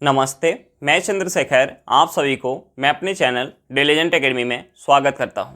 नमस्ते, मैं चंद्रशेखर आप सभी को मैं अपने चैनल डिलीजेंट एकेडमी में स्वागत करता हूं।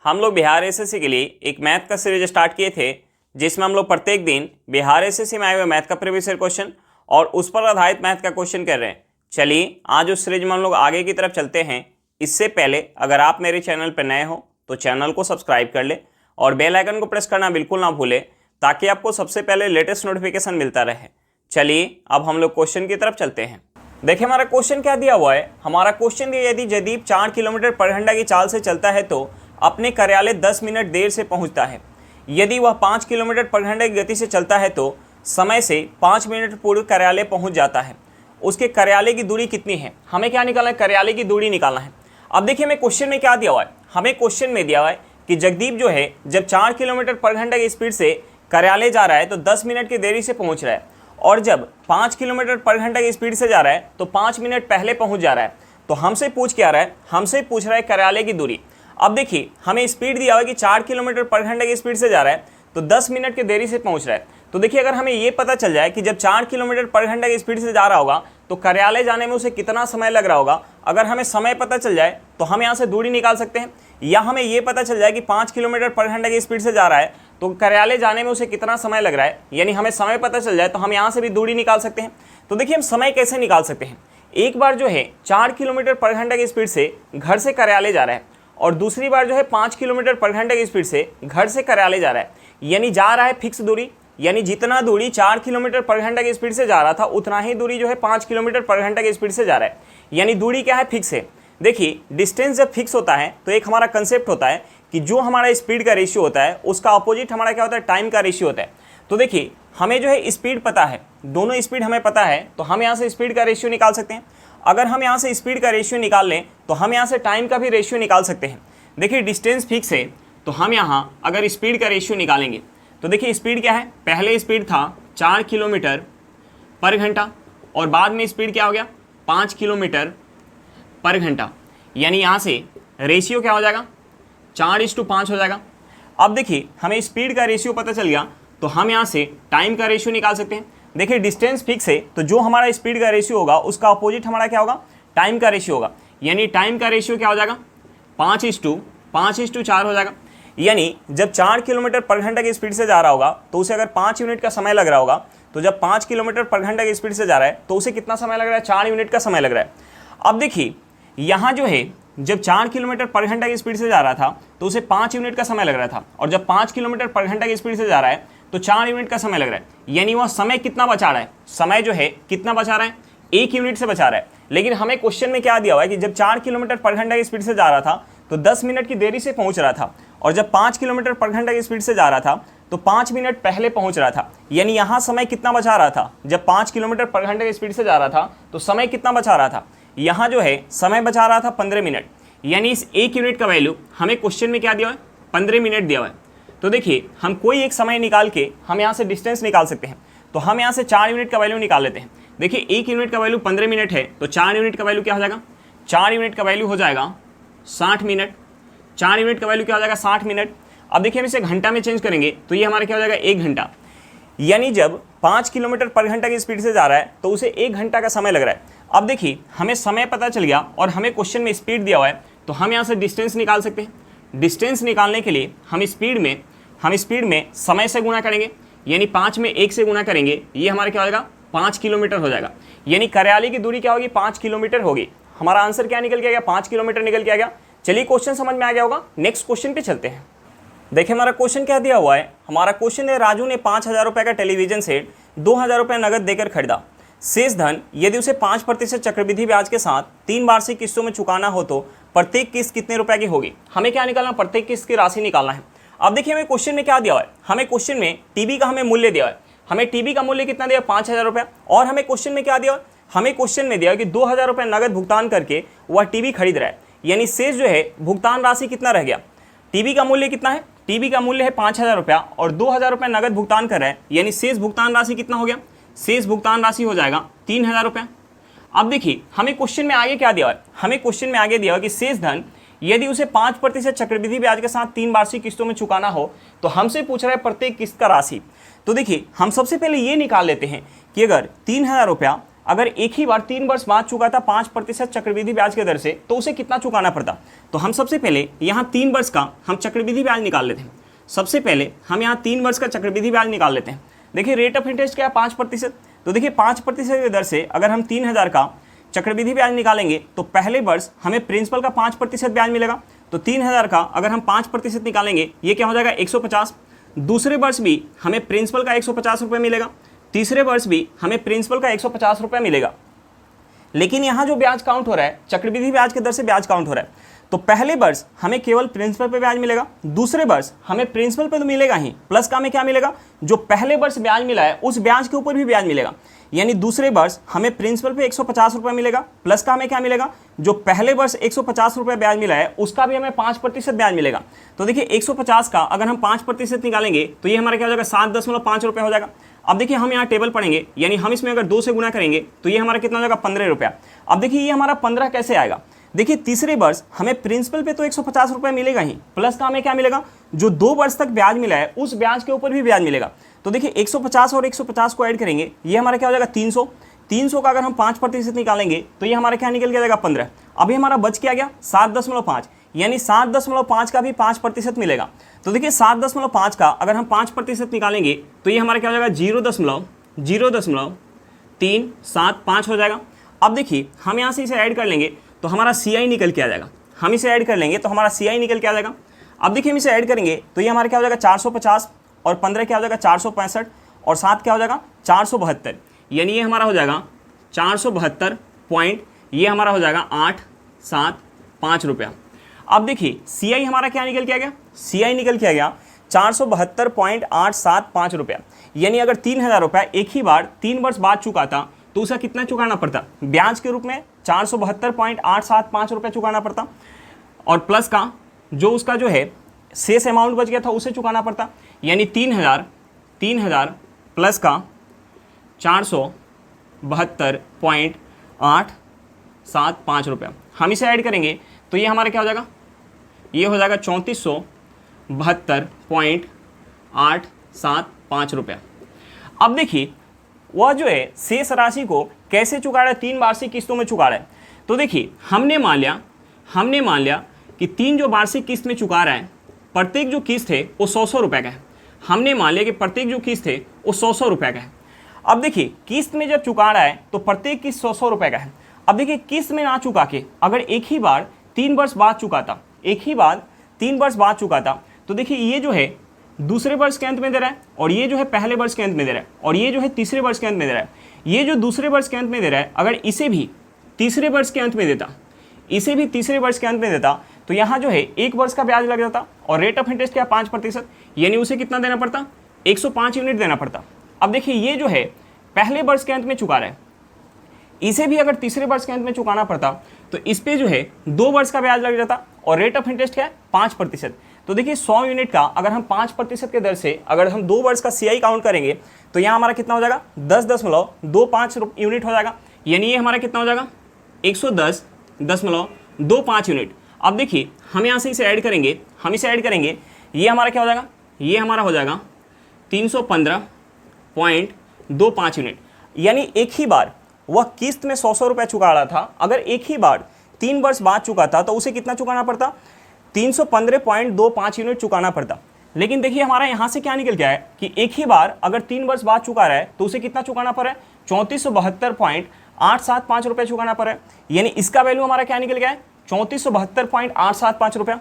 हम लोग बिहार एसएससी के लिए एक मैथ का सीरीज स्टार्ट किए थे, जिसमें हम लोग प्रत्येक दिन बिहार एसएससी में आए हुए मैथ का प्रीवियस ईयर क्वेश्चन और उस पर आधारित मैथ का क्वेश्चन कर रहे हैं। चलिए आज उस सीरीज में हम लोग आगे की तरफ चलते हैं। इससे पहले अगर आप मेरे चैनल पर नए हो तो चैनल को सब्सक्राइब कर ले और बेल आइकन को प्रेस करना बिल्कुल ना भूलें, ताकि आपको सबसे पहले लेटेस्ट नोटिफिकेशन मिलता रहे। चलिए अब हम लोग क्वेश्चन की तरफ चलते हैं। देखिए हमारा क्वेश्चन क्या दिया हुआ है। हमारा क्वेश्चन दिया, यदि जदीप 4 किलोमीटर पर घंटा की चाल से चलता है तो अपने कार्यालय 10 मिनट देर से पहुंचता है। यदि वह 5 किलोमीटर पर घंटा की गति से चलता है तो समय से 5 मिनट पूर्व कार्यालय पहुंच जाता है। उसके कार्यालय की दूरी कितनी है? हमें क्या निकालना है? कार्यालय की दूरी निकालना है। अब देखिए हमें क्वेश्चन में क्या दिया हुआ है। हमें क्वेश्चन में दिया हुआ है कि जगदीप जो है जब 4 किलोमीटर पर घंटा की स्पीड से कार्यालय जा रहा है तो 10 मिनट की देरी से पहुंच रहा है, और जब 5 किलोमीटर पर घंटा की स्पीड से जा रहा है तो 5 मिनट पहले पहुंच जा रहा है। तो हमसे पूछ क्या रहा है? हमसे पूछ रहा है कार्यालय की दूरी। अब देखिए हमें स्पीड दिया हुआ है कि 4 किलोमीटर पर घंटा की स्पीड से जा रहा है तो 10 मिनट की देरी से पहुंच रहा है। तो देखिए अगर हमें ये पता चल जाए कि जब 4 किलोमीटर पर घंटा की स्पीड से जा रहा होगा तो कार्यालय जाने में उसे कितना समय लग रहा होगा, अगर हमें समय पता चल जाए तो हम यहाँ से दूरी निकाल सकते हैं। या हमें ये पता चल जाए कि 5 किलोमीटर पर घंटा की स्पीड से जा रहा है तो कार्यालय जाने में उसे कितना समय लग रहा है, यानी हमें समय पता चल जाए तो हम यहाँ से भी दूरी निकाल सकते हैं। तो देखिए हम समय कैसे निकाल सकते हैं। एक बार जो है 4 किलोमीटर पर घंटा की स्पीड से घर से कार्यालय जा रहा है, और दूसरी बार जो है 5 किलोमीटर पर घंटा की स्पीड से घर से कार्यालय जा रहा है, यानी जा रहा है फिक्स दूरी। यानी जितना दूरी 4 किलोमीटर पर घंटा की स्पीड से जा रहा था उतना ही दूरी जो है 5 किलोमीटर पर घंटा की स्पीड से जा रहा है, यानी दूरी क्या है? फिक्स है। देखिए डिस्टेंस जब फिक्स होता है तो एक हमारा कंसेप्ट होता है कि जो हमारा स्पीड का रेशियो होता है उसका अपोजिट हमारा क्या होता है? टाइम का रेशियो होता है। तो देखिए हमें जो है स्पीड पता है, दोनों स्पीड हमें पता है, तो हम यहाँ से स्पीड का रेशियो निकाल सकते हैं। अगर हम यहाँ से स्पीड का रेशियो निकाल लें तो हम यहाँ से टाइम का भी रेशियो निकाल सकते हैं। देखिए डिस्टेंस फिक्स है तो हम यहाँ अगर स्पीड का रेशियो निकालेंगे तो देखिए स्पीड क्या है? पहले स्पीड था 4 किलोमीटर पर घंटा और बाद में स्पीड क्या हो गया? 5 किलोमीटर पर घंटा, यानी यहाँ से रेशियो क्या हो जाएगा? 4:5 हो जाएगा। अब देखिए हमें स्पीड का रेशियो पता चल गया तो हम यहाँ से टाइम का रेशियो निकाल सकते हैं। देखिए डिस्टेंस फिक्स है तो जो हमारा स्पीड का रेशियो होगा उसका अपोजिट हमारा क्या होगा? टाइम का रेशियो होगा, यानी टाइम का रेशियो क्या हो जाएगा? 5:4 हो जाएगा। यानी जब 4 किलोमीटर पर घंटा की स्पीड से जा रहा होगा तो उसे अगर 5 यूनिट का समय लग रहा होगा, तो जब 5 किलोमीटर पर घंटा की स्पीड से जा रहा है तो उसे कितना समय लग रहा है? 4 यूनिट का समय लग रहा है। अब देखिए यहाँ जो है जब 4 किलोमीटर पर घंटा की स्पीड से जा रहा था तो उसे 5 यूनिट का समय लग रहा था, और जब 5 किलोमीटर पर घंटा की स्पीड से जा रहा है तो 4 यूनिट का समय लग रहा है, यानी वह समय कितना बचा रहा है? समय जो है कितना बचा रहा है? 1 यूनिट से बचा रहा है। लेकिन हमें क्वेश्चन में क्या दिया हुआ है कि जब 4 किलोमीटर पर घंटा की स्पीड से जा रहा था तो 10 मिनट की देरी से पहुंच रहा था, और जब 5 किलोमीटर पर घंटा की स्पीड से जा रहा था तो 5 मिनट पहले पहुंच रहा था, यानी यहाँ समय कितना बचा रहा था? जब 5 किलोमीटर पर घंटे की स्पीड से जा रहा था तो समय कितना बचा रहा था? यहाँ जो है समय बचा रहा था 15 मिनट, यानी इस 1 यूनिट का वैल्यू हमें क्वेश्चन में क्या दिया हुआ है? 15 मिनट दिया हुआ है। तो देखिए हम कोई एक समय निकाल के हम यहाँ से डिस्टेंस निकाल सकते हैं। तो हम यहाँ से 4 यूनिट का वैल्यू निकाल लेते हैं। देखिए 1 यूनिट का वैल्यू 15 मिनट है तो 4 यूनिट का वैल्यू क्या हो जाएगा? 4 यूनिट का वैल्यू हो जाएगा 60 मिनट। 4 यूनिट का वैल्यू क्या हो जाएगा? 60 मिनट। अब देखिए हम इसे घंटा में चेंज करेंगे तो ये हमारा क्या हो जाएगा? 1 घंटा। यानी जब 5 किलोमीटर पर घंटा की स्पीड से जा रहा है तो उसे 1 घंटा का समय लग रहा है। अब देखिए हमें समय पता चल गया और हमें क्वेश्चन में स्पीड दिया हुआ है, तो हम यहाँ से डिस्टेंस निकाल सकते हैं। डिस्टेंस निकालने के लिए हम स्पीड में समय से गुणा करेंगे, यानी 5 में 1 से गुणा करेंगे, ये हमारा क्या हो जाएगा? 5 किलोमीटर हो जाएगा। यानी कार्यालय की दूरी क्या होगी? 5 किलोमीटर होगी। हमारा आंसर क्या निकल के आ गया? 5 किलोमीटर निकल के आ गया। चलिए क्वेश्चन समझ में आ गया होगा। नेक्स्ट क्वेश्चन पे चलते हैं। देखिए हमारा क्वेश्चन क्या दिया हुआ है। हमारा क्वेश्चन है, राजू ने 5,000 रुपये का टेलीविजन सेट 2,000 रुपये नगद देकर खरीदा। शेष धन यदि उसे 5% चक्रवृद्धि ब्याज के साथ 3 वार्षिक किस्तों में चुकाना हो तो प्रत्येक किस्त कितने रुपए की होगी? हमें क्या निकालना? प्रत्येक किस्त की राशि निकालना है। अब देखिए हमें क्वेश्चन में क्या दिया हुआ है। हमें क्वेश्चन में टीवी का हमें मूल्य दिया है। हमें टीवी का मूल्य कितना दिया? 5,000 रुपये। और हमें क्वेश्चन में क्या दिया? हमें क्वेश्चन में दिया कि 2,000 रुपये नगद भुगतान करके वह टीवी खरीद रहा है, यानी शेष जो है भुगतान राशि कितना रह गया? टीवी का मूल्य कितना है? टीवी का मूल्य है 5,000 रुपया और 2,000 रुपये नगद भुगतान कर रहा है, यानी शेष भुगतान राशि कितना हो गया? शेष भुगतान राशि हो जाएगा 3,000 रुपये। अब देखिए हमें क्वेश्चन में आगे क्या दिया है। हमें क्वेश्चन में आगे दिया है कि शेष धन यदि उसे 5% चक्रवृद्धि ब्याज के साथ 3 वार्षिक किस्तों में चुकाना हो तो हमसे पूछ रहा है प्रत्येक किस्त का राशि। तो देखिए हम सबसे पहले ये निकाल लेते हैं कि अगर 3,000 रुपया अगर एक ही बार 3 वर्ष बाद चुका था 5% चक्रवृद्धि ब्याज के दर से, तो उसे कितना चुकाना पड़ता? तो हम सबसे पहले यहाँ 3 वर्ष का हम चक्रवृद्धि ब्याज निकाल लेते हैं। सबसे पहले हम यहाँ 3 वर्ष का चक्रवृद्धि ब्याज निकाल लेते हैं। देखिए रेट ऑफ इंटरेस्ट क्या है? 5%। तो देखिए 5% की दर से अगर हम 3000 का चक्रवृद्धि ब्याज निकालेंगे तो पहले वर्ष हमें प्रिंसिपल का 5% ब्याज मिलेगा। तो 3000 का अगर हम 5% निकालेंगे, ये क्या हो जाएगा? 150। दूसरे वर्ष भी हमें प्रिंसिपल का 150 रुपये मिलेगा, तीसरे वर्ष भी हमें प्रिंसिपल का 150 रुपये मिलेगा। लेकिन यहाँ जो ब्याज काउंट हो रहा है, चक्रवृद्धि ब्याज के दर से ब्याज काउंट हो रहा है। तो पहले वर्ष हमें केवल प्रिंसिपल पे ब्याज मिलेगा, दूसरे वर्ष हमें प्रिंसिपल पे तो मिलेगा ही, प्लस का हमें क्या मिलेगा? जो पहले वर्ष ब्याज मिला है उस ब्याज के ऊपर भी ब्याज मिलेगा। यानी दूसरे वर्ष हमें प्रिंसिपल पे 150 रुपये मिलेगा, प्लस का हमें क्या मिलेगा? जो पहले वर्ष 150 रुपये ब्याज मिला है उसका भी हमें 5% ब्याज मिलेगा। तो देखिए 150 का अगर हम 5% निकालेंगे तो ये हमारा क्या हो जाएगा? 7.5 रुपये हो जाएगा। अब देखिए हम यहाँ टेबल पढ़ेंगे, यानी हम इसमें अगर 2 से गुना करेंगे तो ये हमारा कितना हो जाएगा? 15 रुपया। अब देखिए ये हमारा 15 कैसे आएगा? देखिए तीसरे वर्ष हमें प्रिंसिपल पे तो 150 रुपये मिलेगा ही, प्लस का हमें क्या मिलेगा? जो 2 वर्ष तक ब्याज मिला है उस ब्याज के ऊपर भी ब्याज मिलेगा। तो देखिए 150 और 150 को ऐड करेंगे, ये हमारा क्या हो जाएगा? 300। 300 का अगर हम 5% निकालेंगे तो ये हमारा क्या निकल के जाएगा? 15। अभी हमारा बच क्या गया? 7.5, यानी 7.5 का भी 5% मिलेगा। तो देखिए 7.5 का अगर हम 5% निकालेंगे तो ये हमारा क्या हो जाएगा? 0.0375 हो जाएगा। अब देखिए हम यहाँ से इसे ऐड कर लेंगे तो हमारा CI निकल के आ जाएगा। हम इसे ऐड कर लेंगे तो हमारा CI निकल के आ जाएगा। अब देखिए हम इसे ऐड करेंगे तो ये हमारा क्या हो जाएगा? 450 और 15 क्या हो जाएगा? 465 और 7 क्या हो जाएगा? 472। यानी ये हमारा हो जाएगा 472 पॉइंट, ये हमारा हो जाएगा 875 रुपया। अब देखिए CI हमारा क्या निकल के आ गया? CI निकल के आ गया 472.875 रुपया। यानी अगर 3000 रुपया एक ही बार 3 वर्ष बाद चुका था तो उसे कितना चुकाना पड़ता? ब्याज के रूप में 472.875 रुपये चुकाना पड़ता, और प्लस का जो उसका जो है शेष अमाउंट बच गया था उसे चुकाना पड़ता। यानी 3000 प्लस का 472.875 रुपया हम इसे ऐड करेंगे तो ये हमारा क्या हो जाएगा? ये हो जाएगा 3472.875 रुपया। अब देखिए वह जो है शेष राशि को कैसे चुका रहा है? 3 वार्षिक किस्तों में चुका रहा है। तो देखिए हमने मान लिया कि 3 जो वार्षिक किस्त में चुका रहा है, प्रत्येक जो किस्त है वो 100 रुपये का है। हमने मान लिया कि प्रत्येक जो किस्त है वो 100 रुपये का है। अब देखिए किस्त में जब चुका रहा है तो प्रत्येक किस्त 100 रुपये का है। अब देखिए किस्त में ना चुका के अगर एक ही बार 3 वर्ष बाद चुका था, तो देखिए ये जो है दूसरे वर्ष के अंत में दे रहा है, और ये जो है पहले वर्ष के अंत में दे रहा है, और ये जो है तीसरे वर्ष के अंत में दे रहा है। ये जो दूसरे वर्ष के अंत में दे रहा है, अगर इसे भी तीसरे वर्ष के अंत में देता, तो यहाँ जो है 1 वर्ष का ब्याज लग जाता, और रेट ऑफ इंटरेस्ट क्या? 5%, यानी उसे कितना देना पड़ता? 105 यूनिट देना पड़ता। अब देखिए ये जो है पहले वर्ष के अंत में चुका रहा है, इसे भी अगर तीसरे वर्ष के अंत में चुकाना पड़ता तो इस पे जो है 2 वर्ष का ब्याज लग जाता, और रेट ऑफ इंटरेस्ट क्या है? 5%। तो देखिए 100 यूनिट का अगर हम 5% के दर से अगर हम 2 वर्ष का CI काउंट करेंगे तो यहाँ हमारा कितना हो जाएगा? 10.25 यूनिट हो जाएगा। यानी ये हमारा कितना हो जाएगा? 110.25 यूनिट। अब देखिए हम यहाँ से इसे ऐड करेंगे, ये हमारा क्या हो जाएगा? ये हमारा हो जाएगा 315.25 यूनिट। यानी एक ही बार वह किस्त में 100 रुपये चुका रहा था, अगर एक ही बार 3 वर्ष बाद चुका था तो उसे कितना चुकाना पड़ता? 315.25 यूनिट चुकाना पड़ता। लेकिन देखिए हमारा यहाँ से क्या निकल गया है कि एक ही बार अगर 3 वर्ष बाद चुका रहा है तो उसे कितना चुकाना पड़ा है? 3472.875 रुपये चुकाना पड़ा है। यानी इसका वैल्यू हमारा क्या निकल गया है? 3472.875 रुपया।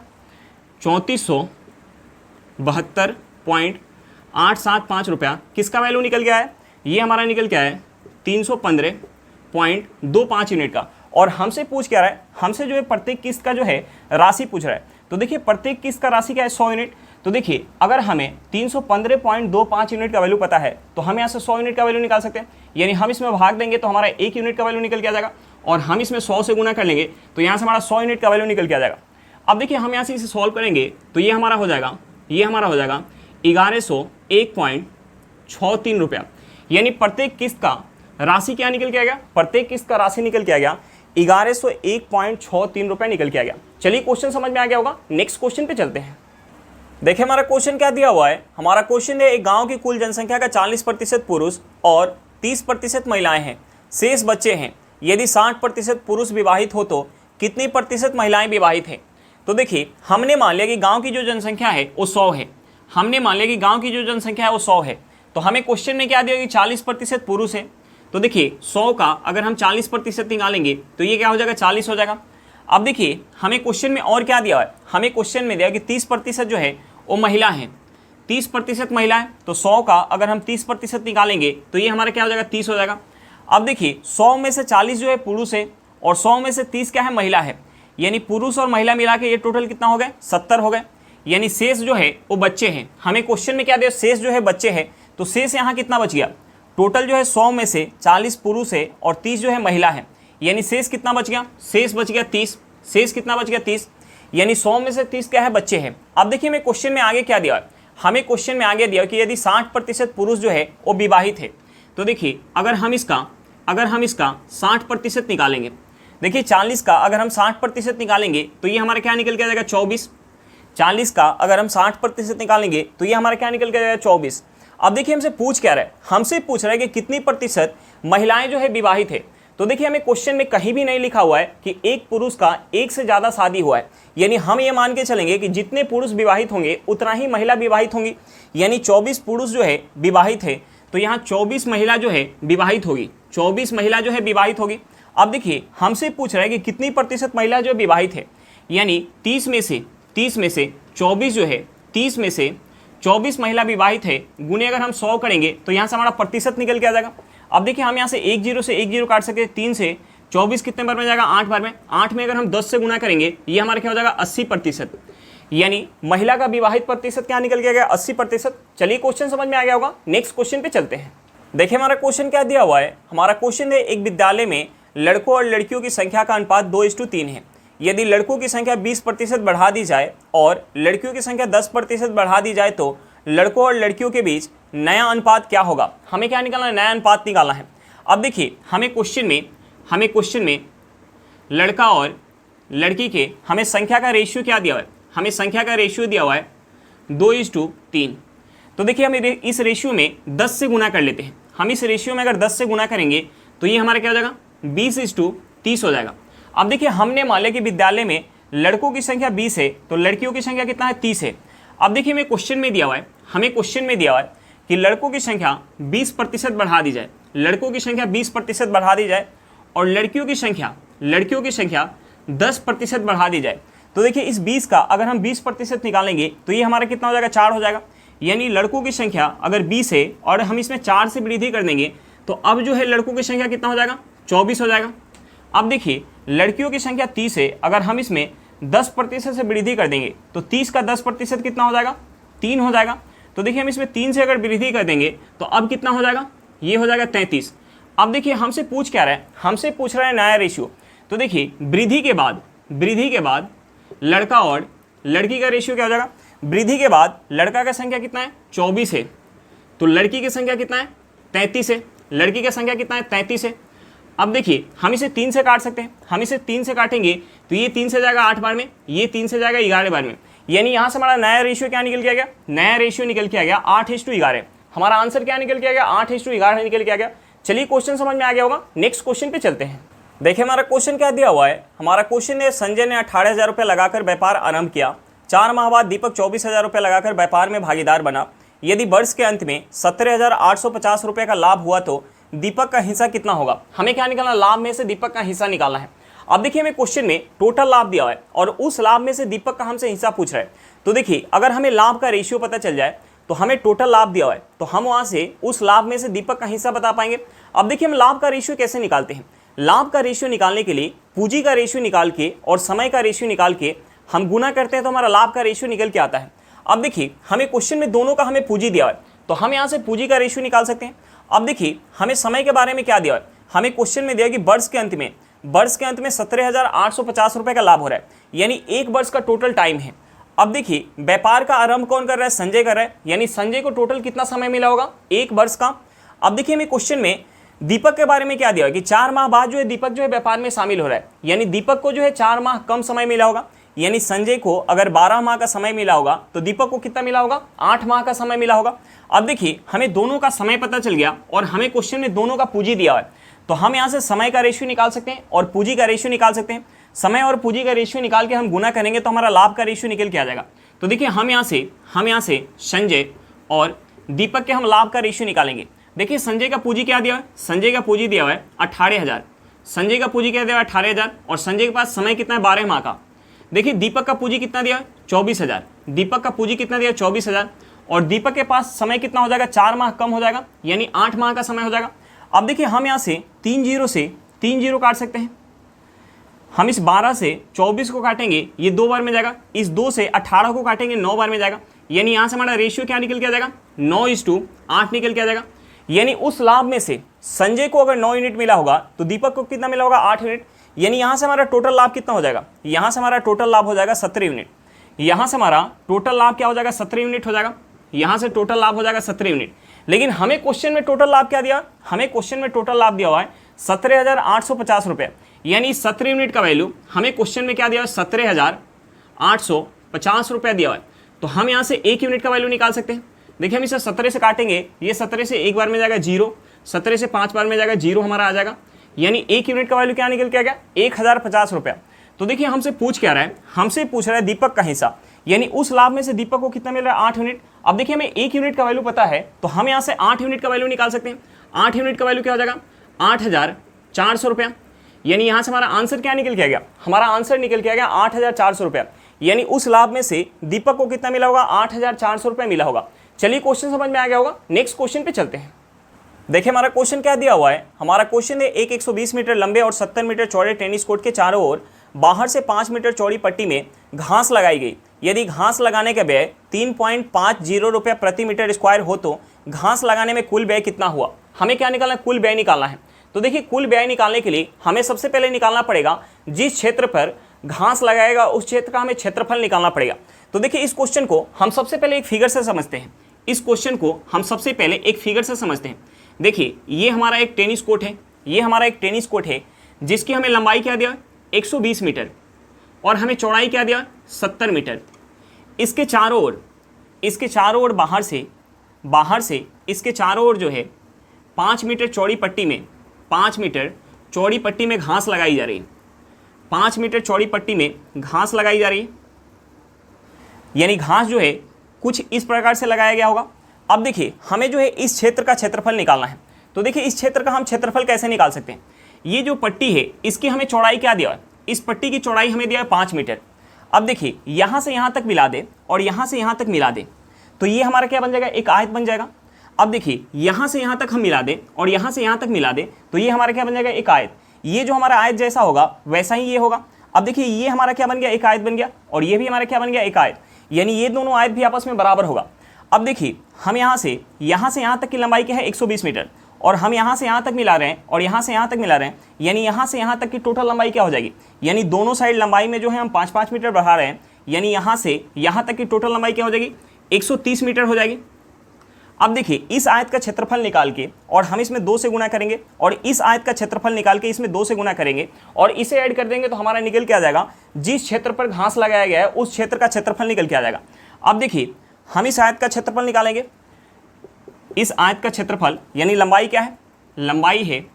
3472.875 रुपया किसका वैल्यू निकल गया है? ये हमारा निकल गया है 315.25 यूनिट का। और हमसे पूछ क्या रहा है? हमसे जो है प्रत्येक किस्त का जो है राशि पूछ रहा है। तो देखिए प्रत्येक किस्त का राशि क्या है? 100 यूनिट। तो देखिए अगर हमें 315.25 यूनिट का वैल्यू पता है तो हम यहाँ से 100 यूनिट का वैल्यू निकाल सकते हैं। यानी हम इसमें भाग देंगे तो हमारा 1 यूनिट का वैल्यू निकल के आ जाएगा, और हम इसमें 100 से गुना कर लेंगे तो यहाँ से हमारा 100 यूनिट का वैल्यू निकल के आ जाएगा। अब देखिए हम यहाँ से इसे सॉल्व करेंगे तो ये हमारा हो जाएगा 1101.63 रुपया। यानी प्रत्येक किस्त का राशि क्या निकल के आ गया? प्रत्येक किस्त का राशि निकल के आ गया 1101.63 रुपया निकल के आ गया। चलिए क्वेश्चन समझ में आ गया होगा। नेक्स्ट क्वेश्चन पे चलते हैं। देखिए हमारा क्वेश्चन क्या दिया हुआ है। हमारा क्वेश्चन है एक गांव की कुल जनसंख्या का 40% पुरुष और 30% महिलाएं हैं। शेष बच्चे हैं। यदि 60% पुरुष विवाहित हो तो कितनी प्रतिशत महिलाएं विवाहित हैं? तो देखिए, हमने मान लिया कि गांव की जो जनसंख्या है वो 100 है। हमने मान लिया कि गांव की जो जनसंख्या है वो 100 है। तो हमें क्वेश्चन में क्या दिया कि 40% पुरुष है। तो देखिए 100 का अगर हम 40% निकालेंगे तो ये क्या हो जाएगा, 40 हो जाएगा। अब देखिए हमें क्वेश्चन में और क्या दिया है, हमें क्वेश्चन में दिया कि 30% जो है वो महिला है, 30% महिला है। तो 100 का अगर हम 30% निकालेंगे तो ये हमारा क्या हो जाएगा, 30 हो जाएगा। अब देखिए 100 में से 40 जो है पुरुष है और 100 में से 30 क्या है, महिला है। यानी पुरुष और महिला मिला के ये टोटल कितना हो गए, 70 हो गए। यानी शेष जो है वो बच्चे हैं। हमें क्वेश्चन में क्या दिया, शेष जो है बच्चे हैं। तो शेष यहाँ कितना बच गया, टोटल जो है 100 में से 40 पुरुष है और 30 जो है महिला है। यानी शेष कितना बच गया, शेष बच गया 30। शेष कितना बच गया, 30। यानी 100 में से 30 क्या है, बच्चे हैं। अब देखिए मैं क्वेश्चन में आगे क्या दिया है, हमें क्वेश्चन में आगे दिया कि यदि 60% पुरुष जो है वो विवाहित है। तो देखिए अगर हम इसका 60% निकालेंगे, देखिए 40 का अगर हम 60% निकालेंगे तो ये हमारा क्या निकल के आ जाएगा, 24। 40 का अगर हम 60% निकालेंगे तो ये हमारा क्या निकल के आ जाएगा, 24। अब देखिए हमसे पूछ क्या रहा है, हमसे पूछ रहा है कि कितनी प्रतिशत महिलाएं जो है विवाहित है। तो देखिए हमें क्वेश्चन में कहीं भी नहीं लिखा हुआ है कि एक पुरुष का एक से ज़्यादा शादी हुआ है। यानी हम ये मान के चलेंगे कि जितने पुरुष विवाहित होंगे उतना ही महिला विवाहित होंगी। यानी 24 पुरुष जो है विवाहित है तो यहाँ 24 महिला जो है विवाहित होगी, 24 महिला जो है विवाहित होगी। अब देखिए हमसे पूछ रहा है कि कितनी प्रतिशत महिला जो विवाहित है। यानी 30 में से 24 जो है, 30 में से 24 महिला विवाहित है, गुने अगर हम 100 करेंगे तो यहाँ से हमारा प्रतिशत निकल के आ जाएगा। अब देखिए हम यहाँ से एक जीरो काट सकते हैं। 3 से 24 कितने बार में जाएगा, 8 बार में। 8 में अगर हम 10 से गुना करेंगे ये हमारा क्या हो जाएगा, 80%। यानी महिला का विवाहित प्रतिशत क्या निकल के गया, 80%। चलिए क्वेश्चन समझ में आ गया होगा, नेक्स्ट क्वेश्चन पे चलते हैं। देखिए हमारा क्वेश्चन क्या दिया हुआ है, हमारा क्वेश्चन है एक विद्यालय में लड़कों और लड़कियों की संख्या का अनुपात 2:3 है। यदि लड़कों की संख्या 20% बढ़ा दी जाए और लड़कियों की संख्या 10% बढ़ा दी जाए तो लड़कों और लड़कियों के बीच नया अनुपात क्या होगा। हमें क्या निकालना है, नया अनुपात निकालना है। अब देखिए हमें क्वेश्चन में लड़का और लड़की के हमें संख्या का रेशियो क्या दिया हुआ है, हमें संख्या का रेशियो दिया हुआ है 2:3। तो देखिए हम इस रेशियो में 10 से गुना कर लेते हैं। हम इस रेशियो में अगर 10 से गुना करेंगे तो ये हमारा क्या हो जाएगा, 20:30 हो जाएगा। अब देखिए हमने मान लिया कि विद्यालय में लड़कों की संख्या 20 है तो लड़कियों की संख्या कितना है, 30 है। अब देखिए हमें क्वेश्चन में दिया हुआ है कि लड़कों की संख्या 20% बढ़ा दी जाए, लड़कों की संख्या 20% बढ़ा दी जाए और लड़कियों की संख्या 10% बढ़ा दी जाए। तो देखिए इस 20 का अगर हम 20% निकालेंगे तो ये हमारा कितना हो जाएगा, 4 हो जाएगा। यानी लड़कों की संख्या अगर 20 है और हम इसमें 4 से वृद्धि कर देंगे तो अब जो है लड़कों की संख्या कितना हो जाएगा, 24 हो जाएगा। अब देखिए लड़कियों की संख्या 30 है, अगर हम इसमें 10% से वृद्धि कर देंगे तो 30 का 10% कितना हो जाएगा, 3 हो जाएगा। तो देखिए हम इसमें 3 से अगर वृद्धि कर देंगे तो अब कितना हो जाएगा, ये हो जाएगा 33। अब देखिए हमसे पूछ क्या रहा है, हमसे पूछ रहा है नया रेशियो। तो देखिए वृद्धि के बाद लड़का और लड़की का रेशियो क्या हो जाएगा। वृद्धि के बाद लड़का का संख्या कितना है, 24 है, तो लड़की की संख्या कितना है, 33 है। लड़की का संख्या कितना है, 33 है। अब देखिए हम इसे 3 से काट सकते हैं, हम इसे 3 से काटेंगे तो ये 3 से जाएगा 8 बार में, ये 3 से जाएगा 11 बार में। यानी यहाँ से हमारा नया रेशियो क्या निकल के आ गया, नया रेशियो निकल के आ गया 8:11। हमारा आंसर क्या निकल के आ गया, 8:11 निकल के आ गया। चलिए क्वेश्चन समझ में आ गया होगा, नेक्स्ट क्वेश्चन पे चलते हैं। देखिए हमारा क्वेश्चन क्या दिया हुआ है, हमारा क्वेश्चन है संजय ने 18,000 रुपये लगाकर व्यापार आरंभ किया। 4 माह बाद दीपक 24,000 रुपये लगाकर व्यापार में भागीदार बना। यदि वर्ष के अंत में 17,850 रुपये का लाभ हुआ तो दीपक का हिस्सा कितना होगा। हमें क्या निकालना, लाभ में से दीपक का हिस्सा निकालना है। अब देखिए हमें क्वेश्चन में टोटल लाभ दिया हुआ है और उस लाभ में से दीपक का हमसे हिस्सा पूछ रहा है। तो देखिए अगर हमें लाभ का रेशियो पता चल जाए तो हमें टोटल लाभ दिया हुआ है तो हम वहाँ से उस लाभ में से दीपक का हिस्सा बता पाएंगे। अब देखिए हम लाभ का रेशियो कैसे निकालते हैं, लाभ का रेशियो निकालने के लिए पूंजी का रेशियो निकाल के और समय का रेशियो निकाल के हम गुना करते हैं तो हमारा लाभ का रेशियो निकल के आता है। अब देखिए हमें क्वेश्चन में दोनों का हमें पूंजी दिया है तो हम यहाँ से पूंजी का रेशियो निकाल सकते हैं। अब देखिए हमें समय के बारे में क्या दिया है, हमें क्वेश्चन में दिया कि वर्ष के अंत में 17,850 रुपये का लाभ हो रहा है, यानी एक वर्ष का टोटल टाइम है। अब देखिए व्यापार का आरंभ कौन कर रहा है, संजय कर रहा है, यानी संजय को टोटल कितना समय मिला होगा, 1 वर्ष का। अब देखिए हमें क्वेश्चन में दीपक के बारे में क्या दिया है कि 4 माह बाद जो है दीपक जो है व्यापार में शामिल हो रहा है, यानी दीपक को जो है 4 माह कम समय मिला होगा। यानी संजय को अगर 12 माह का समय मिला होगा तो दीपक को कितना मिला होगा, 8 माह का समय मिला होगा। अब देखिए हमें दोनों का समय पता चल गया और हमें क्वेश्चन में दोनों का पूंजी दिया है तो हम यहाँ से समय का रेशियो निकाल सकते हैं और पूंजी का रेशियो निकाल सकते हैं। समय और पूंजी का रेशियो निकाल के हम गुना करेंगे तो हमारा लाभ का रेशियो निकल के आ जाएगा। तो देखिए हम यहाँ से संजय और दीपक के हम लाभ का रेशियो निकालेंगे। देखिए संजय का पूंजी क्या दिया है, संजय का पूंजी दिया हुआ है 18,000, संजय का पूंजी क्या दिया हुआ है 18,000 और संजय के पास समय कितना है 12 माह का। देखिए दीपक का पूंजी कितना दिया है 24,000, दीपक का पूंजी कितना दिया 24,000 और दीपक के पास समय कितना हो जाएगा 4 माह कम हो जाएगा, यानी 8 माह का समय हो जाएगा। अब देखिए हम यहाँ से 3 जीरो काट सकते हैं। हम इस 12 से 24 को काटेंगे, ये 2 बार में जाएगा। इस 2 से 18 को काटेंगे, 9 बार में जाएगा। यानी यहाँ से हमारा रेशियो क्या निकल के आ जाएगा 9:8 निकल के आ जाएगा। यानी उस लाभ में से संजय को अगर 9 यूनिट मिला होगा तो दीपक को कितना मिला होगा 8 यूनिट। यानी यहाँ से हमारा टोटल लाभ कितना हो जाएगा, यहाँ से हमारा टोटल लाभ हो जाएगा 17 यूनिट। यहाँ से हमारा टोटल लाभ क्या हो जाएगा 17 यूनिट हो जाएगा। यहाँ से टोटल लाभ हो जाएगा 17 यूनिट। लेकिन हमें क्वेश्चन में टोटल लाभ क्या दिया, हमें क्वेश्चन में टोटल लाभ दिया हुआ है 17,850 रुपये। यानी 17 यूनिट का वैल्यू हमें क्वेश्चन में क्या दिया है 17,850 रुपये दिया हुआ है। तो हम यहाँ से 1 यूनिट का वैल्यू निकाल सकते हैं। देखिए हम इसे 17 से काटेंगे, ये 17 से 1 बार में जाएगा 0, 17 से 5 बार में जाएगा 0 हमारा आ जाएगा। यानी 1 यूनिट का वैल्यू क्या निकल के आ गया 1,050 रुपया। तो देखिए हमसे पूछ क्या रहा है, हमसे पूछ रहा है दीपक का हिस्सा, यानी उस लाभ में से दीपक को कितना मिल रहा है 8 यूनिट। अब देखिए हमें 1 यूनिट का वैल्यू पता है तो हम यहाँ से 8 यूनिट का वैल्यू निकाल सकते हैं। 8 यूनिट का वैल्यू क्या हो जाएगा 8,400 रुपया। यानी यहाँ से हमारा आंसर क्या निकल के आ गया, हमारा आंसर निकल के आ गया 8,400 रुपया। यानी उस लाभ में से दीपक को कितना मिला होगा 8,400 रुपया मिला होगा। चलिए क्वेश्चन समझ में आ गया होगा, नेक्स्ट क्वेश्चन पे चलते हैं। देखिए हमारा क्वेश्चन क्या दिया हुआ है, हमारा क्वेश्चन है एक 120 मीटर लंबे और 70 मीटर चौड़े टेनिस कोर्ट के चारों ओर बाहर से 5 मीटर चौड़ी पट्टी में घास लगाई गई। यदि घास लगाने का व्यय 3.50 रुपये प्रति मीटर स्क्वायर हो तो घास लगाने में कुल व्यय कितना हुआ। हमें क्या निकालना है, कुल व्यय निकालना है। तो देखिए कुल व्यय निकालने के लिए हमें सबसे पहले निकालना पड़ेगा जिस क्षेत्र पर घास लगाएगा उस क्षेत्र का हमें क्षेत्रफल निकालना पड़ेगा। तो देखिए इस क्वेश्चन को हम सबसे पहले एक फिगर से समझते हैं। इस क्वेश्चन को हम सबसे पहले एक फिगर से समझते हैं। देखिए ये हमारा एक टेनिस कोर्ट है, ये हमारा एक टेनिस कोर्ट है जिसकी हमें लंबाई क्या दिया 120 मीटर और हमें चौड़ाई क्या दिया 70 मीटर। इसके चारों ओर बाहर से इसके चारों ओर जो है 5 मीटर चौड़ी पट्टी में 5 मीटर चौड़ी पट्टी में घास लगाई जा रही है। 5 मीटर चौड़ी पट्टी में घास लगाई जा रही है, यानी घास जो है कुछ इस प्रकार से लगाया गया होगा। अब देखिए हमें जो है इस क्षेत्र का क्षेत्रफल निकालना है। तो देखिए इस क्षेत्र का हम क्षेत्रफल कैसे निकाल सकते हैं। ये जो पट्टी है इसकी हमें चौड़ाई क्या दिया है, इस पट्टी की चौड़ाई हमें दिया है 5 मीटर। अब देखिए यहाँ से यहाँ तक मिला दे और यहाँ से यहाँ तक मिला दे तो ये हमारा क्या बन जाएगा, एक आयत बन जाएगा। अब देखिए यहाँ से यहाँ तक हम मिला दे और यहाँ से यहाँ तक मिला दे तो ये हमारा क्या बन जाएगा, एक आयत। ये जो हमारा आयत जैसा होगा वैसा ही ये होगा। अब देखिए ये हमारा क्या बन गया, एक आयत बन गया और ये भी हमारा क्या बन गया, एक आयत। यानी ये दोनों आयत भी आपस में बराबर होगा। अब देखिए हम यहाँ से यहाँ तक की लंबाई क्या है 120 मीटर और हम यहाँ से यहाँ तक मिला रहे हैं और यहाँ से यहाँ तक मिला रहे हैं, यानी यहाँ से यहाँ तक की टोटल लंबाई क्या हो जाएगी, यानी दोनों साइड लंबाई में जो है हम 5-5 मीटर बढ़ा रहे हैं, यानी यहाँ से यहाँ तक की टोटल लंबाई क्या हो जाएगी 130 मीटर हो जाएगी। अब देखिए इस आयत का क्षेत्रफल निकाल के और हम इसमें 2 से गुना करेंगे और इस आयत का क्षेत्रफल निकाल के इसमें 2 से गुना करेंगे और इसे ऐड कर देंगे तो हमारा निकल के आ जाएगा जिस क्षेत्र पर घास लगाया गया है उस क्षेत्र का क्षेत्रफल निकल के आ जाएगा। अब देखिए हम इस आयत का क्षेत्रफल निकालेंगे। इस आयत का क्षेत्रफल यानी लंबाई क्या है, लंबाई है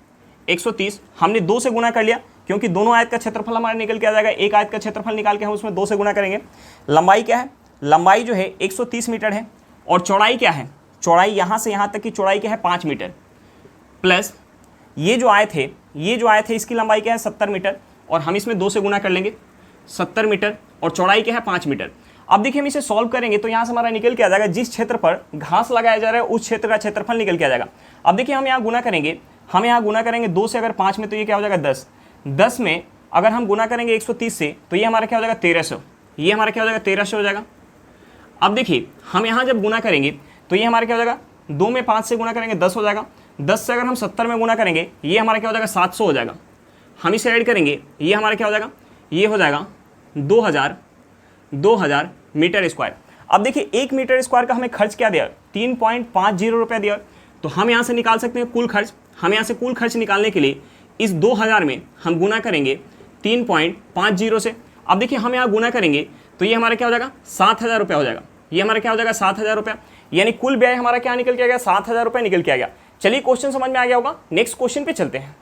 130, हमने 2 से गुना कर लिया क्योंकि दोनों आयत का क्षेत्रफल हमारा निकल के आ जाएगा। एक आयत का क्षेत्रफल निकाल के हम उसमें 2 से गुना करेंगे। लंबाई क्या है, लंबाई जो है 130 मीटर है और चौड़ाई क्या है, चौड़ाई यहाँ से यहाँ तक की चौड़ाई क्या है 5 मीटर प्लस ये जो आयत है इसकी लंबाई क्या है 70 मीटर और हम इसमें 2 से गुना कर लेंगे 70 मीटर और चौड़ाई क्या है 5 मीटर। अब देखिए हम इसे सॉल्व करेंगे तो यहाँ से हमारा निकल के आ जाएगा जिस क्षेत्र पर घास लगाया जा रहा है उस क्षेत्र का क्षेत्रफल निकल के आ जाएगा। अब देखिए हम यहाँ गुना करेंगे 2 से अगर 5 में तो ये क्या हो जाएगा 10 में अगर हम गुना करेंगे 130 से तो ये हमारा क्या हो जाएगा 1300, ये हमारा क्या हो जाएगा 1300 हो जाएगा। अब देखिए हम यहाँ जब गुना करेंगे तो ये हमारा क्या हो जाएगा, 2 में 5 से गुना करेंगे 10 हो जाएगा। 10 से अगर हम 70 में गुना करेंगे ये हमारा क्या हो जाएगा 700 हो जाएगा। हम इसे ऐड करेंगे ये हमारा क्या हो जाएगा, ये हो जाएगा 2000 मीटर स्क्वायर। अब देखिए 1 मीटर स्क्वायर का हमें खर्च क्या दिया, 3.50 रुपया दिया। तो हम यहाँ से निकाल सकते हैं कुल खर्च। हम यहाँ से कुल खर्च निकालने के लिए इस 2000 में हम गुना करेंगे 3.50 से। अब देखिए हम यहाँ गुना करेंगे तो ये हमारा क्या हो जाएगा 7000 रुपया हो जाएगा। ये हमारा क्या हो जाएगा 7000 रुपया, यानी कुल व्यय हमारा क्या निकल के आ गया 7000 रुपया निकल के आ गया। चलिए क्वेश्चन समझ में आ गया होगा, नेक्स्ट क्वेश्चन पे चलते हैं।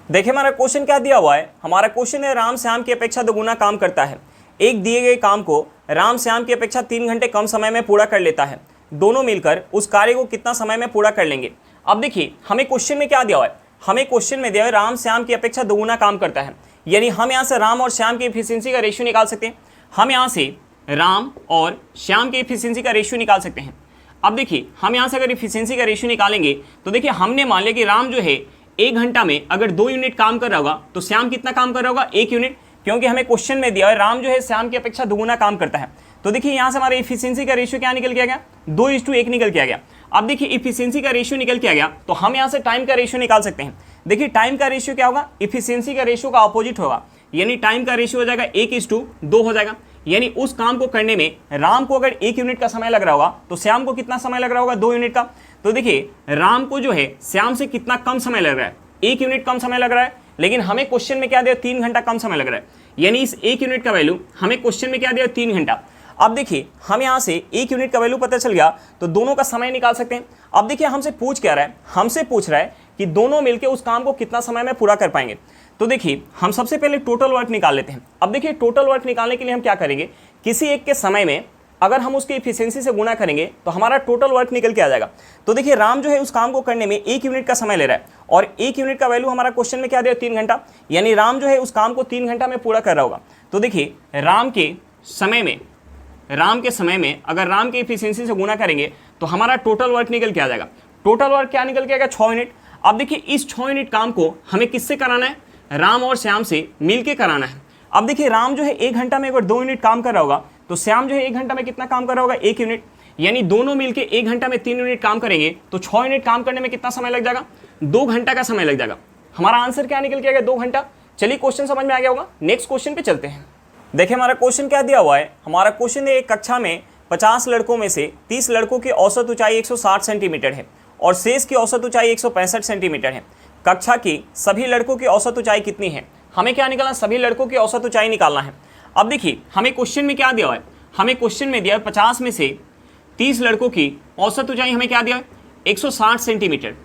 देखिए हमारा क्वेश्चन क्या दिया हुआ है। हमारा क्वेश्चन है राम श्याम की अपेक्षा दोगुना काम करता है। एक दिए गए काम को राम श्याम की अपेक्षा 3 घंटे कम समय में पूरा कर लेता है। दोनों मिलकर उस कार्य को कितना समय में पूरा कर लेंगे। अब देखिए हमें क्वेश्चन में क्या दिया हुआ है। हमें क्वेश्चन में दिया है राम श्याम की अपेक्षा दोगुना काम करता है, यानी हम यहाँ से राम और श्याम की एफिशिएंसी का रेशियो निकाल सकते हैं। हम यहाँ से राम और श्याम की एफिशिएंसी का रेशियो निकाल सकते हैं। अब देखिए हम यहाँ से अगर एफिशिएंसी का रेशियो निकालेंगे तो देखिए हमने मान लिया कि राम जो है 1 घंटा में अगर 2 यूनिट काम कर रहा होगा तो श्याम कितना काम कर रहा होगा, 1 यूनिट, क्योंकि हमें क्वेश्चन में दिया है राम जो है श्याम की अपेक्षा दोगुना काम करता है। तो देखिए यहाँ से हमारा एफिशिएंसी का रेशियो क्या निकल के आ गया, 2:1 निकल के आ गया। अब देखिए एफिशिएंसी का रेशियो निकल के आ गया तो हम यहाँ से टाइम का रेशियो निकाल सकते हैं। देखिए टाइम का रेशियो क्या होगा, एफिशिएंसी का रेशियो का अपोजिट होगा, यानी टाइम का रेशियो हो जाएगा 1:2 हो जाएगा। यानी उस काम को करने में राम को अगर 1 यूनिट का समय लग रहा होगा तो श्याम को कितना समय लग रहा होगा, 2 यूनिट का। तो देखिए राम को जो है श्याम से कितना कम समय लग रहा है, 1 यूनिट कम समय लग रहा है, लेकिन हमें क्वेश्चन में क्या दिया, 3 घंटा कम समय लग रहा है। यानी इस 1 यूनिट का वैल्यू हमें क्वेश्चन में क्या दिया, 3 घंटा। अब देखिए हम यहाँ से 1 यूनिट का वैल्यू पता चल गया तो दोनों का समय निकाल सकते हैं। अब देखिए हमसे पूछ क्या रहा है, हमसे पूछ रहा है कि दोनों मिलकर उस काम को कितना समय में पूरा कर पाएंगे। तो देखिए हम सबसे पहले टोटल वर्क निकाल लेते हैं। अब देखिए टोटल वर्क निकालने के लिए हम क्या करेंगे, किसी एक के समय में अगर हम उसकी एफिशिएंसी से गुणा करेंगे तो हमारा टोटल वर्क निकल के आ जाएगा। तो देखिए राम जो है उस काम को करने में 1 यूनिट का समय ले रहा है और 1 यूनिट का वैल्यू हमारा क्वेश्चन में क्या दिया, 3 घंटा, यानी राम जो है उस काम को 3 घंटा में पूरा कर रहा होगा। तो देखिए राम के समय में अगर राम की एफिशिएंसी से गुणा करेंगे तो हमारा टोटल वर्क निकल के आ जाएगा। टोटल वर्क क्या निकल के आएगा, 6 यूनिट। अब देखिए इस 6 यूनिट काम को हमें किससे कराना है, राम और श्याम से मिल के कराना है। अब देखिए राम जो है 1 घंटा में अगर 2 यूनिट काम कर रहा होगा तो श्याम जो है 1 घंटा में कितना काम कर रहा होगा, 1 यूनिट, यानी दोनों मिलके 1 घंटा में 3 यूनिट काम करेंगे तो 6 यूनिट काम करने में कितना समय लग जाएगा, 2 घंटा का समय लग जाएगा। हमारा आंसर क्या निकल के आएगा, 2 घंटा। चलिए क्वेश्चन समझ में आ गया होगा, नेक्स्ट क्वेश्चन पे चलते हैं। देखिए हमारा क्वेश्चन क्या दिया हुआ है। हमारा क्वेश्चन है एक कक्षा में 50 लड़कों में से 30 लड़कों की औसत ऊंचाई 160 सेंटीमीटर है और शेष की औसत ऊंचाई 165 सेंटीमीटर है। कक्षा की सभी लड़कों की औसत ऊंचाई कितनी है। हमें क्या निकालना, सभी लड़कों की औसत ऊंचाई निकालना है। अब देखिए हमें क्वेश्चन में क्या दिया हुआ है, हमें क्वेश्चन में दिया है 50 में से 30 लड़कों की औसत ऊंचाई हमें क्या दिया है, 160 सेंटीमीटर।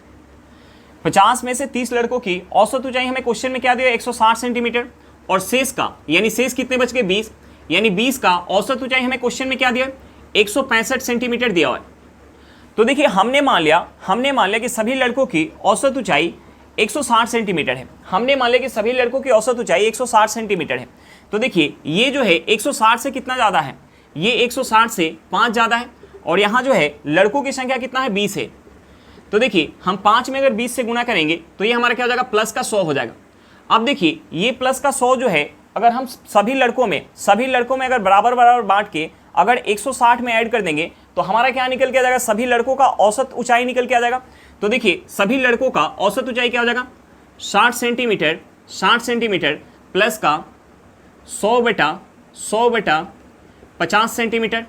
50 में से 30 लड़कों की औसत ऊंचाई हमें क्वेश्चन में क्या दिया है, 160 सेंटीमीटर, और शेष का यानी शेष कितने बच गए, 20, यानी 20 का औसत ऊंचाई हमें क्वेश्चन में क्या दिया है, 165 सेंटीमीटर दिया हुआ है। तो देखिए हमने मान लिया कि सभी लड़कों की औसत ऊंचाई 160 सेंटीमीटर है। हमने मान लिया कि सभी लड़कों की औसत ऊंचाई 160 सेंटीमीटर है। तो देखिए ये जो है 160 से कितना ज़्यादा है, ये 160 से 5 ज़्यादा है, और यहाँ जो है लड़कों की संख्या कितना है, 20 है। तो देखिए हम 5 में अगर 20 से गुना करेंगे तो ये हमारा क्या हो जाएगा, प्लस का 100 हो जाएगा। अब देखिए ये प्लस का 100 जो है अगर हम सभी लड़कों में अगर बराबर बराबर बांट के अगर 160 में ऐड कर देंगे तो हमारा क्या निकल के आ जाएगा, सभी लड़कों का औसत ऊंचाई निकल के आ जाएगा। तो देखिए सभी लड़कों का औसत ऊंचाई क्या हो जाएगा, 60 सेंटीमीटर प्लस का 100 बटा 50 सेंटीमीटर।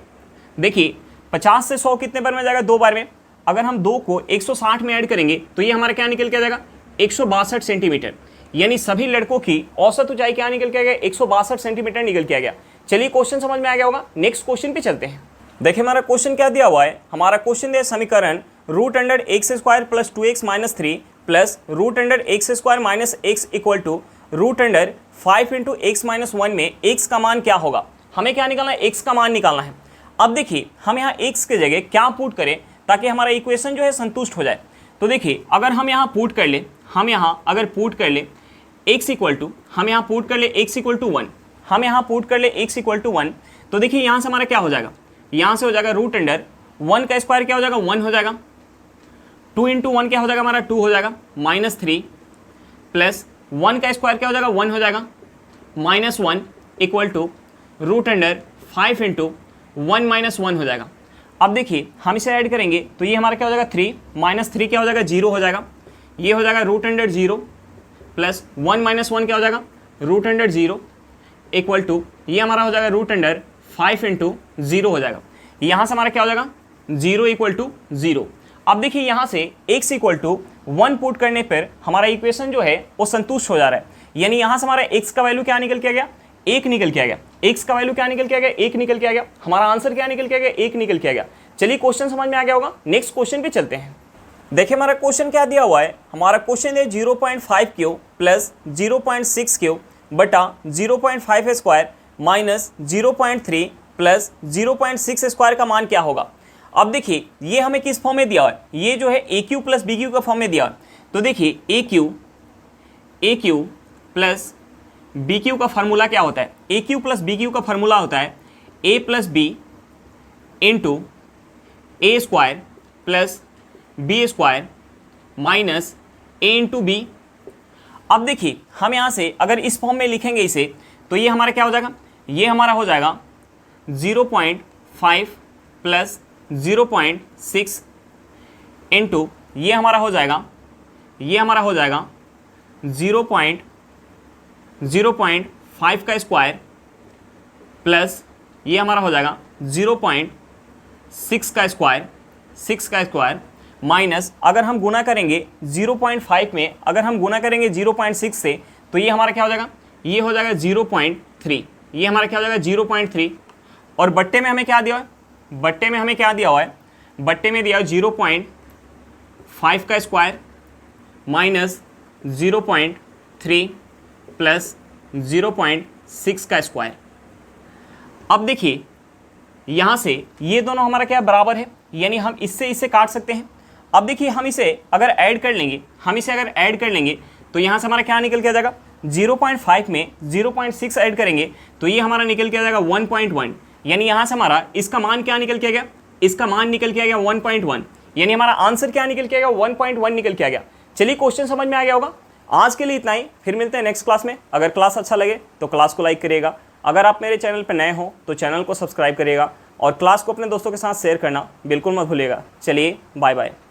देखिए 50 से 100 कितने बार में जाएगा, 2 बार में। अगर हम 2 को 160 में ऐड करेंगे तो ये हमारा क्या निकल के आ जाएगा, 162 सेंटीमीटर। यानी सभी लड़कों की औसत ऊंचाई क्या निकल के आ गया, 162 सेंटीमीटर निकल के आ गया। चलिए क्वेश्चन समझ में आ गया होगा, नेक्स्ट क्वेश्चन पे चलते हैं। देखिए हमारा क्वेश्चन क्या दिया हुआ है। हमारा क्वेश्चन है समीकरण √x² plus 2x minus 3 plus √x² minus x equal to √5 into x minus 1 में x का मान क्या होगा। हमें क्या निकालना है, x का मान निकालना है। अब देखिए हम यहाँ x के जगह क्या पुट करें ताकि हमारा इक्वेशन जो है संतुष्ट हो जाए। तो देखिए अगर हम यहाँ पुट कर ले, x इक्वल टू, हम यहाँ पुट कर ले x इक्वल टू 1, हम यहाँ पुट कर ले x इक्वल टू 1, तो देखिए यहाँ से हमारा क्या हो जाएगा, यहाँ से हो जाएगा √1 का स्क्वायर क्या हो जाएगा, 1 हो जाएगा, 2 इंटू 1 क्या हो जाएगा हमारा, 2 हो जाएगा, माइनस 3 प्लस 1 का स्क्वायर क्या हो जाएगा, 1 हो जाएगा, minus 1 equal to √5 into 1 minus 1 हो जाएगा। अब देखिए हम इसे ऐड करेंगे तो ये हमारा क्या हो जाएगा, 3 माइनस 3 क्या हो जाएगा, 0 हो जाएगा, ये हो जाएगा √0 प्लस 1 माइनस 1 क्या हो जाएगा, √0 इक्वल टू ये हमारा हो जाएगा √5 इंटू 0 हो जाएगा। यहाँ से हमारा क्या हो जाएगा, 0 इक्वल टू 0। अब देखिए यहाँ से x इक्वल टू 1 पुट करने पर हमारा इक्वेशन जो है वो संतुष्ट हो जा रहा है। यानी यहाँ से हमारा x का वैल्यू क्या निकल के आ गया, 1 निकल के आ गया। x का वैल्यू क्या निकल के आ गया, 1 निकल के आ गया। हमारा आंसर क्या निकल के आ गया, 1 निकल के आ गया। चलिए क्वेश्चन समझ में आ गया होगा, नेक्स्ट क्वेश्चन पे चलते हैं। देखिए हमारा क्वेश्चन क्या दिया हुआ है, हमारा क्वेश्चन है 0.5 क्यूब प्लस 0.6 क्यूब बटा 0.5 स्क्वायर माइनस 0.3 प्लस 0.6 स्क्वायर का मान क्या होगा। अब देखिए ये हमें किस फॉर्म में दिया है, ये जो है A Q plus B Q का फॉर्म में दिया है। तो देखिए A Q plus B Q का फार्मूला क्या होता है, A Q plus B Q का फार्मूला होता है A plus B into A square plus B square minus A into B. अब देखिए हम यहाँ से अगर इस फॉर्म में लिखेंगे इसे तो ये हमारा क्या हो जाएगा, ये हमारा हो जाएगा 0.5 प्लस 0.6 इंटू ये हमारा हो जाएगा 0.5 का स्क्वायर प्लस ये हमारा हो जाएगा 0.6 का स्क्वायर माइनस अगर हम गुना करेंगे 0.5 में, अगर हम गुना करेंगे 0.6 से तो ये हमारा क्या हो जाएगा, ये हो जाएगा 0.3, ये हमारा क्या हो जाएगा 0.3। और बट्टे में हमें क्या दिया है, बट्टे में हमें क्या दिया हुआ है, बट्टे में दिया 0.5 का स्क्वायर माइनस 0.3 प्लस 0.6 का स्क्वायर। अब देखिए यहाँ से ये दोनों हमारा क्या बराबर है, यानी हम इससे इसे काट सकते हैं। अब देखिए हम इसे अगर ऐड कर लेंगे, तो यहाँ से हमारा क्या निकल के आ जाएगा, 0.5 में 0.6 ऐड करेंगे तो ये हमारा निकल के आ जाएगा 1.1, यानी यहाँ से हमारा इसका मान क्या निकल के आ गया, इसका मान निकल के आ गया 1.1, यानी हमारा आंसर क्या निकल के आ गया, 1.1 निकल के आ गया। चलिए क्वेश्चन समझ में आ गया होगा। आज के लिए इतना ही, फिर मिलते हैं नेक्स्ट क्लास में। अगर क्लास अच्छा लगे तो क्लास को लाइक करिएगा, अगर आप मेरे चैनल पर नए हो तो चैनल को सब्सक्राइब करिएगा और क्लास को अपने दोस्तों के साथ शेयर करना बिल्कुल मत भूलिएगा। चलिए बाय बाय।